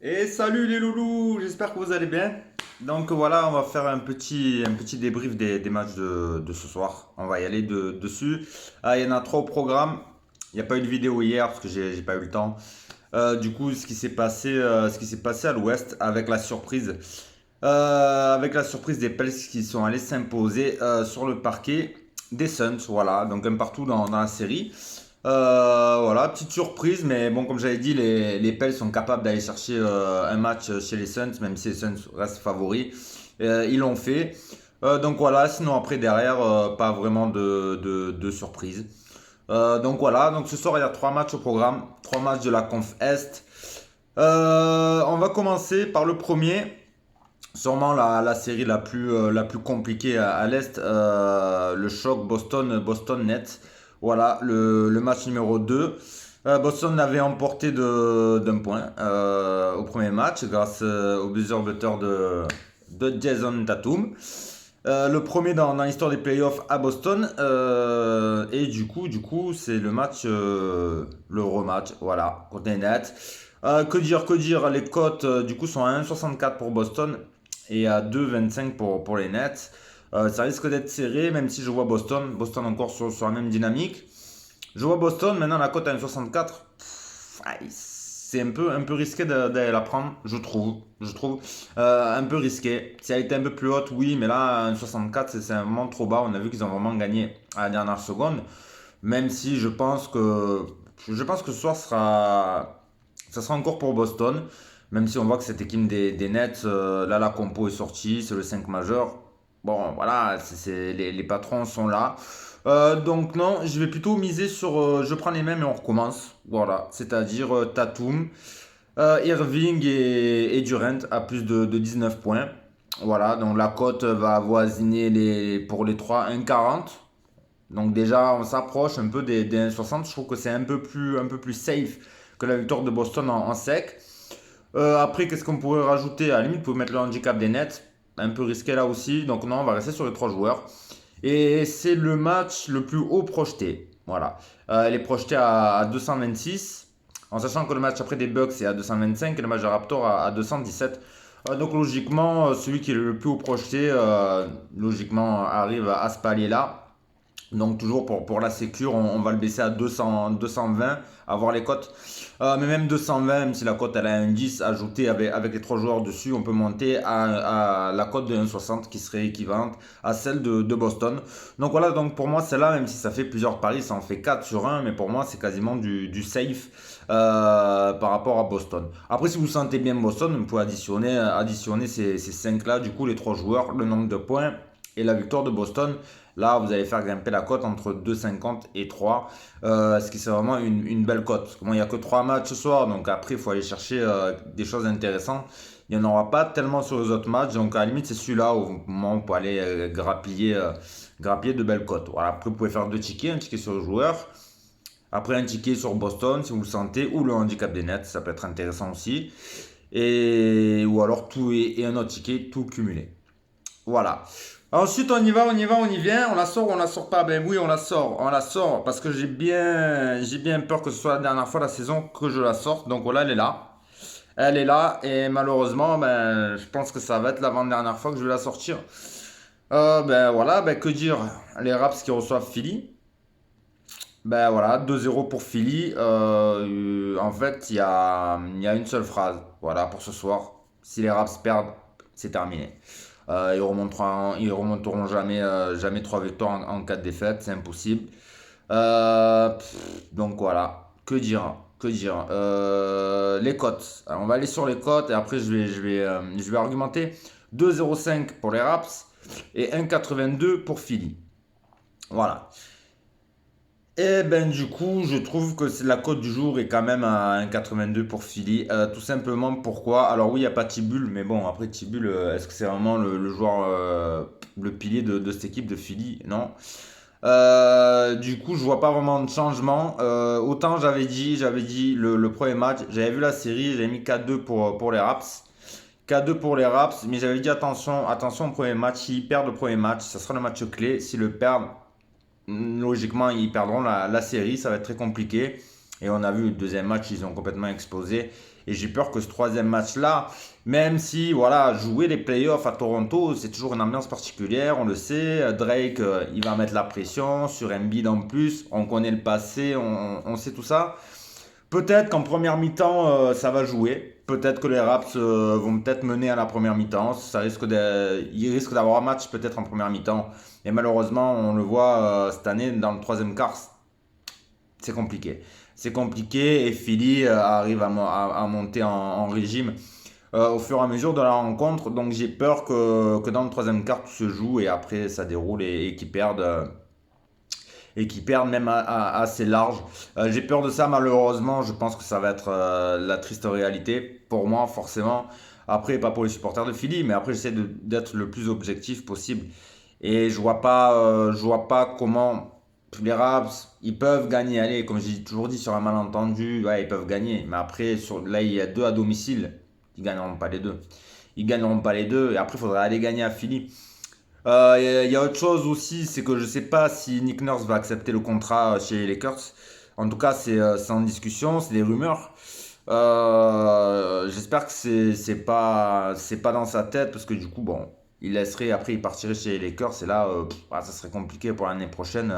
Et salut les loulous, j'espère que vous allez bien. Donc voilà, on va faire un petit débrief des matchs de ce soir. On va y aller dessus. Il y en a trois au programme. Il n'y a pas eu de vidéo hier parce que j'ai pas eu le temps. Du coup, ce qui s'est passé à l'Ouest avec la surprise des Pels qui sont allés s'imposer sur le parquet des Suns. Voilà, donc un partout dans la série. Voilà, petite surprise, mais bon, comme j'avais dit, les Pels sont capables d'aller chercher un match chez les Suns, même si les Suns restent favoris. Ils l'ont fait. Donc voilà, sinon après derrière, pas vraiment de surprise. Donc voilà, donc ce soir il y a trois matchs au programme, trois matchs de la Conf Est. On va commencer par le premier, sûrement la série la plus compliquée à l'Est, le choc Boston Nets. Voilà, le match numéro 2. Boston avait emporté d'un point au premier match grâce au buzzer beater de Jason Tatum. Le premier dans l'histoire des playoffs à Boston. Et du coup, c'est le match, le rematch, voilà, contre les Nets. Que dire, les cotes du coup sont à 1,64 pour Boston et à 2,25 pour les Nets. Ça risque d'être serré, même si je vois Boston encore sur la même dynamique. Je vois Boston, maintenant la cote à 1,64. C'est un peu risqué d'aller la prendre, je trouve. Un peu risqué. Si elle était un peu plus haute, oui, mais là, 1,64, c'est un moment trop bas. On a vu qu'ils ont vraiment gagné à la dernière seconde. Même si je pense que ce soir ça sera encore pour Boston. Même si on voit que cette équipe des Nets, là, la compo est sortie, c'est le 5 majeur. Bon, voilà, les patrons sont là. Donc non, je vais plutôt miser sur... je prends les mêmes et on recommence. Voilà, c'est-à-dire Tatum, Irving et Durant à plus de 19 points. Voilà, donc la cote va avoisiner pour les trois 1,40. Donc déjà, on s'approche un peu des 1,60. Je trouve que c'est un peu plus safe que la victoire de Boston en sec. Après, qu'est-ce qu'on pourrait rajouter? À la limite, vous pouvez mettre le handicap des Nets. Un peu risqué là aussi. Donc non, on va rester sur les trois joueurs. Et c'est le match le plus haut projeté. Voilà. Elle est projetée à 226. En sachant que le match après des Bucks est à 225 et le match de Raptor à 217. Donc logiquement, celui qui est le plus haut projeté, logiquement, arrive à ce palier-là. Donc toujours pour la sécure, on va le baisser à 200, 220, avoir les cotes. Mais même 220, même si la cote elle a un 10 ajouté avec les trois joueurs dessus, on peut monter à la cote de 1,60 qui serait équivalente à celle de Boston. Donc voilà, donc pour moi celle-là, même si ça fait plusieurs paris, ça en fait 4 sur 1, mais pour moi c'est quasiment du safe par rapport à Boston. Après si vous sentez bien Boston, vous pouvez additionner ces 5-là, du coup les trois joueurs, le nombre de points et la victoire de Boston. Là, vous allez faire grimper la cote entre 2,50 et 3. Ce qui c'est vraiment une belle cote. Parce que moi, il n'y a que 3 matchs ce soir. Donc après, il faut aller chercher des choses intéressantes. Il n'y en aura pas tellement sur les autres matchs. Donc à la limite, c'est celui-là où on peut aller grappiller de belles cotes. Voilà. Après, vous pouvez faire deux tickets. Un ticket sur le joueur. Après, un ticket sur Boston, si vous le sentez. Ou le handicap des Nets. Ça peut être intéressant aussi. Ou alors tout et un autre ticket, tout cumulé. Voilà. Ensuite, on y va, on y vient. On la sort ou on la sort pas? Ben oui, on la sort parce que j'ai bien peur que ce soit la dernière fois de la saison que je la sorte. Donc voilà, elle est là. Elle est là et malheureusement, ben, je pense que ça va être l'avant-dernière fois que je vais la sortir. Ben voilà, ben que dire? Les Raps qui reçoivent Philly. Ben voilà, 2-0 pour Philly. En fait, il y a une seule phrase. Voilà, pour ce soir. Si les Raps perdent, c'est terminé. Ils remonteront jamais trois victoires en quatre défaites, c'est impossible. Donc voilà, que dire, que dire. Les cotes. Alors, on va aller sur les cotes et après je vais argumenter. 2,05 pour les Raps et 1,82 pour Philly. Voilà. Et ben du coup, je trouve que la cote du jour est quand même à 1,82 pour Philly. Tout simplement pourquoi? Alors oui, il n'y a pas Tibul, mais bon, après Tibul, est-ce que c'est vraiment le joueur, le pilier de cette équipe de Philly? Non. Du coup, je vois pas vraiment de changement. Autant j'avais dit le premier match, j'avais vu la série, j'avais mis 4-2 pour les Raps. 4-2 pour les Raps, mais j'avais dit attention, attention au premier match. S'ils perdent le premier match, ça sera le match clé. S'ils le perdent, logiquement, ils perdront la série, ça va être très compliqué. Et on a vu le deuxième match, ils ont complètement explosé. Et j'ai peur que ce troisième match-là, même si, voilà, jouer les playoffs à Toronto, c'est toujours une ambiance particulière, on le sait. Drake, il va mettre la pression sur Embiid en plus. On connaît le passé, on sait tout ça. Peut-être qu'en première mi-temps, ça va jouer. Peut-être que les Raps vont peut-être mener à la première mi-temps. Ils risquent d'avoir un match peut-être en première mi-temps. Et malheureusement, on le voit cette année, dans le troisième quart, c'est compliqué. C'est compliqué et Philly arrive à monter en régime au fur et à mesure de la rencontre. Donc j'ai peur que dans le troisième quart, tout se joue et après ça déroule et qu'ils perdent. Et qui perdent même assez large. J'ai peur de ça malheureusement, je pense que ça va être la triste réalité pour moi forcément. Après, pas pour les supporters de Philly, mais après j'essaie d'être le plus objectif possible. Et je vois pas comment les Raps, ils peuvent gagner. Allez, comme j'ai toujours dit sur un malentendu, ouais, ils peuvent gagner. Mais après, là, il y a deux à domicile. Ils gagneront pas les deux. Ils gagneront pas les deux. Et après, il faudra aller gagner à Philly. Il y a autre chose aussi, c'est que je sais pas si Nick Nurse va accepter le contrat chez les Lakers. En tout cas, c'est en discussion, c'est des rumeurs. J'espère que c'est pas dans sa tête parce que du coup, bon, il laisserait après il partirait chez les Lakers et là, ça serait compliqué pour l'année prochaine.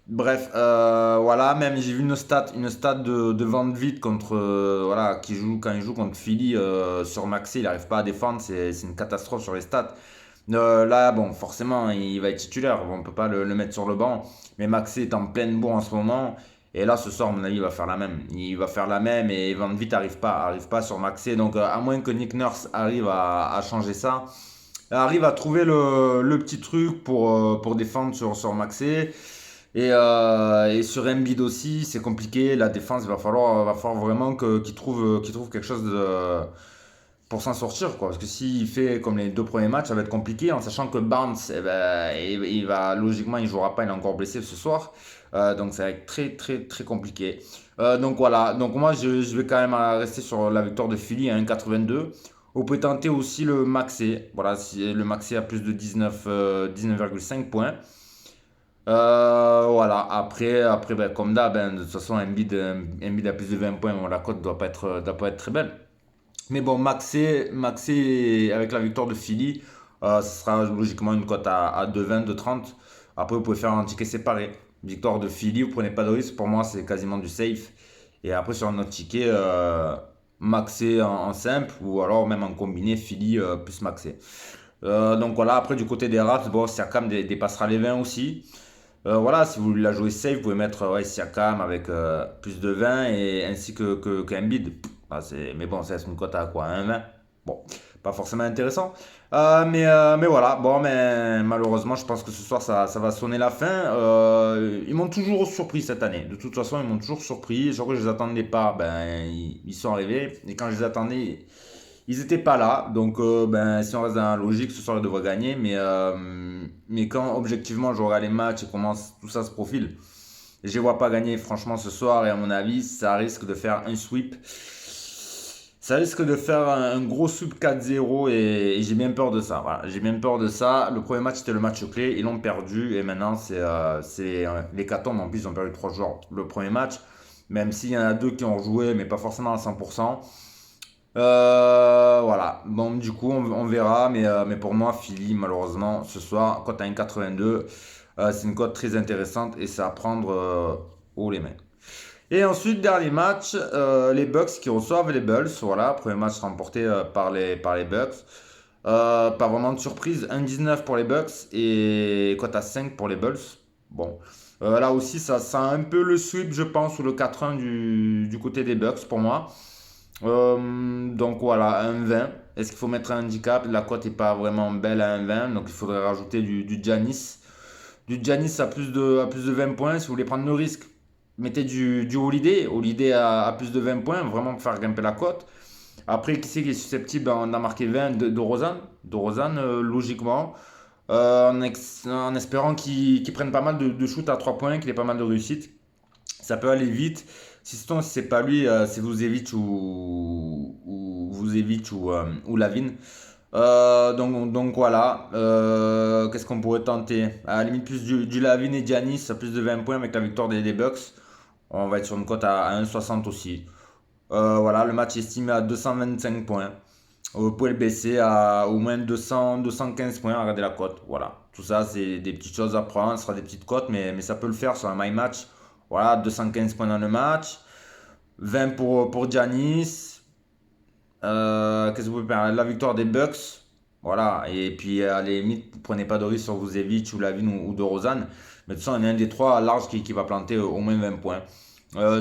Bref, voilà, même j'ai vu une stat de Van Vliet contre, voilà, quand il joue contre Philly sur Maxey, il n'arrive pas à défendre, c'est une catastrophe sur les stats. Là, bon, forcément, il va être titulaire, on peut pas le mettre sur le banc, mais Maxey est en pleine bourre en ce moment, et là, ce soir, à mon avis, il va faire la même. Il va faire la même, et Van Vliet arrive pas sur Maxey, donc à moins que Nick Nurse arrive à changer ça, arrive à trouver le petit truc pour défendre sur Maxey. Et sur Embiid aussi, c'est compliqué. La défense, il va falloir vraiment qu'il trouve quelque chose pour s'en sortir, quoi. Parce que s'il fait comme les deux premiers matchs, ça va être compliqué, en sachant que Barnes, eh ben, logiquement, il jouera pas, il est encore blessé ce soir. Donc ça va être très, très, très compliqué. Donc voilà. Donc moi, je vais quand même rester sur la victoire de Philly à 1,82. On peut tenter aussi le Maxé. Voilà, si le Maxé a plus de 19,5 points. Voilà, après ben, comme d'hab, de toute façon, Embiid a plus de 20 points, bon, la cote doit pas être très belle. Mais bon, Maxé avec la victoire de Philly, ce sera logiquement une cote à 2,20, 2,30. Après, vous pouvez faire un ticket séparé. Victoire de Philly, vous prenez pas de risque. Pour moi, c'est quasiment du safe. Et après, sur un autre ticket, Maxé en simple ou alors même en combiné, Philly plus Maxé. Donc voilà, après, du côté des Raps, bon, Siakam dépassera les 20 aussi. Voilà, si vous voulez la jouer safe, vous pouvez mettre ouais, Siakam avec plus de 20 et ainsi que Embiid. Mais bon, c'est une cote à quoi? 1,20. Bon, pas forcément intéressant. Mais voilà, bon, mais malheureusement, je pense que ce soir, ça va sonner la fin. Ils m'ont toujours surpris cette année. De toute façon, ils m'ont toujours surpris. Genre que je les attendais pas, ben, ils sont arrivés. Et quand je les attendais, ils étaient pas là. Donc, ben, si on reste dans la logique, ce soir, ils devraient gagner. Mais quand objectivement, je regarde les matchs et comment tout ça se profile, je les vois pas gagner franchement ce soir. Et à mon avis, ça risque de faire un sweep. Ça risque de faire un gros sweep 4-0 et j'ai bien peur de ça. Voilà, j'ai bien peur de ça. Le premier match c'était le match clé, ils l'ont perdu et maintenant c'est l'hécatombe. En plus, ils ont perdu 3 joueurs le premier match, même s'il y en a deux qui ont joué, mais pas forcément à 100%. Voilà, bon, du coup, on verra, mais pour moi, Philly, malheureusement, ce soir, cote à 1,82, c'est une cote très intéressante et c'est à prendre haut les mains. Et ensuite, dernier match, les Bucks qui reçoivent les Bulls. Voilà, premier match remporté par les Bucks. Pas vraiment de surprise, 1,19 pour les Bucks et cote à 5 pour les Bulls. Bon, là aussi, ça sent un peu le sweep, je pense, ou le 4-1 du côté des Bucks pour moi. Donc voilà, 1,20. Est-ce qu'il faut mettre un handicap? La cote n'est pas vraiment belle à 1,20, donc il faudrait rajouter du Giannis. Du Giannis à plus de 20 points si vous voulez prendre le risque. Mettez du Holiday. Holiday à plus de 20 points, vraiment pour faire grimper la cote. Après, qui c'est qui est susceptible d'en marquer 20 de Rosanne? De Rosanne, logiquement. En espérant qu'il prenne pas mal de shoot à 3 points, qu'il ait pas mal de réussite. Ça peut aller vite. Si c'est pas lui, c'est Vucevic ou Lavine. Donc voilà. Qu'est-ce qu'on pourrait tenter? À la limite, plus du Lavine et Giannis à plus de 20 points avec la victoire des Bucks. On va être sur une cote à 1,60 aussi. Voilà, le match est estimé à 225 points. Vous pouvez le baisser à au moins 200, 215 points. Regardez la cote. Voilà. Tout ça, c'est des petites choses à prendre. Ce sera des petites cotes, mais ça peut le faire sur un my match. Voilà, 215 points dans le match. 20 pour Giannis. Qu'est-ce que vous pouvez faire? La victoire des Bucks. Voilà. Et puis, à la limite, vous prenez pas de risque sur Vucevic ou Lavin ou de Rosanne. Mais de toute façon, il y en a un des trois large qui va planter au moins 20 points.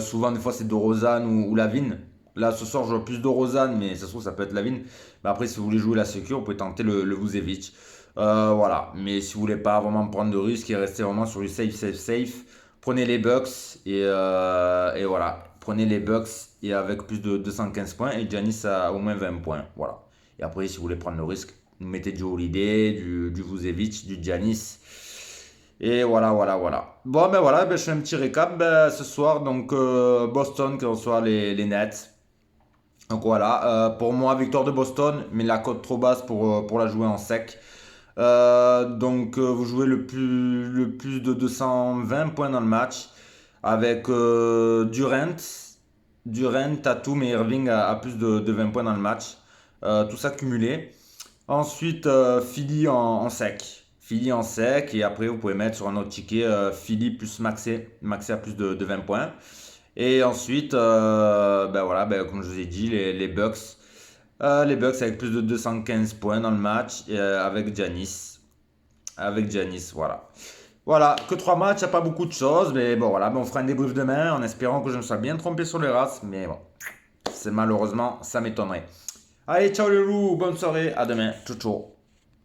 Souvent, des fois, c'est de Rosanne ou Lavin. Là, ce soir, je vois plus de Rosanne, mais ça se trouve, ça peut être Lavin. Mais après, si vous voulez jouer la sécure, vous pouvez tenter le Vucevic. Voilà. Mais si vous voulez pas vraiment prendre de risque et rester vraiment sur du safe, safe, safe, prenez les Bucks et voilà. Prenez les Bucks et avec plus de 215 points et Giannis a au moins 20 points. Voilà. Et après, si vous voulez prendre le risque, vous mettez du Holiday, du Vucevic, du Giannis. Et voilà, voilà, voilà. Bon, ben voilà, ben, je fais un petit récap. Ben, ce soir, donc Boston qui reçoit les Nets. Donc voilà, pour moi, victoire de Boston, mais la cote trop basse pour la jouer en sec. Donc vous jouez le plus de 220 points dans le match avec Durant, Tatum et Irving à plus de 20 points dans le match. Tout ça cumulé. Ensuite, Philly en sec. Philly en sec et après vous pouvez mettre sur un autre ticket Philly plus Maxé à plus de 20 points. Et ensuite, ben voilà, ben comme je vous ai dit, les Bucks. Les Bucks avec plus de 215 points dans le match avec Giannis. Avec Giannis, voilà. Voilà, que 3 matchs, il n'y a pas beaucoup de choses, mais bon voilà, ben, on fera un débrief demain en espérant que je me sois bien trompé sur les races, mais bon, c'est malheureusement, ça m'étonnerait. Allez, ciao les loups, bonne soirée, à demain, ciao ciao.